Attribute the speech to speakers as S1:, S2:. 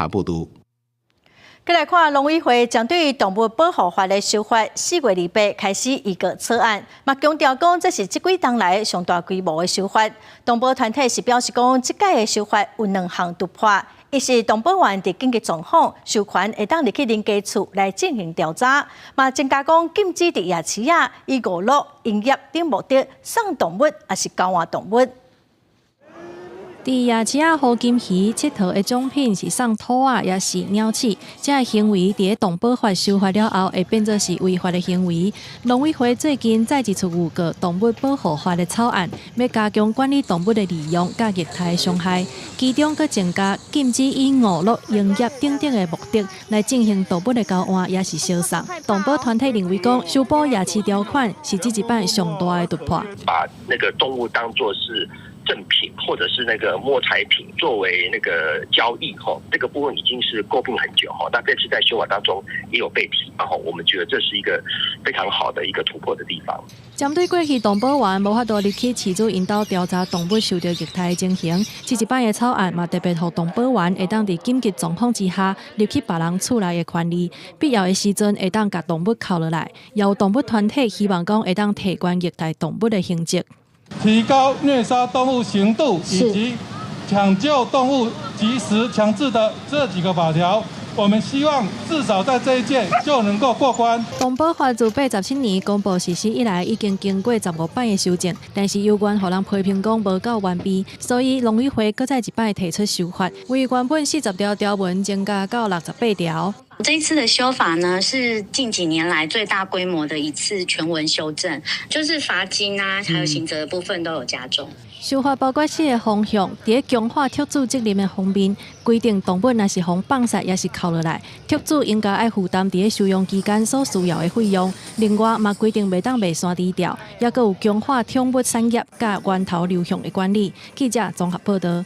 S1: 下报道。
S2: 再来看农委会将对动物保护法的修法，4月28开始预告草案，嘛强调讲这是这几年来上大规模的修法。动保团体是表示讲，这届的修法有2项突破，一是动保员伫紧急状况授权会当入去邻居厝来进行调查，嘛增加讲禁止伫夜市以娱乐、营业等目的送动物，也是交换动物。
S3: 伫夜市好金鱼佚佗的奖品是送兔仔，也是鸟鼠，这行为伫动保法修法了后，会变作是违法的行为。农委会最近再一次预告动物保护法的草案，要加强管理动物的利用甲虐待的伤害，其中佫增加禁止以娱乐、营业等等的目的来进行动物的交换，也是销送。动保团体认为讲，修补夜市条款是这一摆上大的突破。
S4: 把那个动物当作是赠品或者是那个摸彩品作为那个交易这个部分已经是诟病很久那这次在修法当中也有被提，然后我们觉得这是一个非常好的一个突破的地方。
S3: 针对过去动保员无法度入去饲主引导调查动物受到虐待的情形，这一摆的草案嘛特别让动保员会当伫紧急状况之下入去别人厝内的权利，必要的时阵会当甲动物扣落来。由动物团体希望讲会当提高虐待动物的刑责。
S5: 提高虐杀动物刑度以及抢救动物及时强制的这几个法条，我们希望至少在这一届就能够过关。
S3: 动保法自87年公布实施以来，已经经过15摆的修正，但是有关互人批评讲无够完备，所以农委会搁再一摆提出修法，为原本40条条文增加到68条。
S6: 这一次的修法呢，是近几年来最大规模的一次全文修正，就是罚金还有刑责的部分都有加重。
S3: 修法包括4个方向，伫强化特助责任的方面，规定动物若是互放杀，也是扣落来，特助应该爱负担伫收容期间所需要的费用。另外，嘛规定袂当卖山低调，也阁有强化宠物产业甲源头流向的管理。记者综合报道。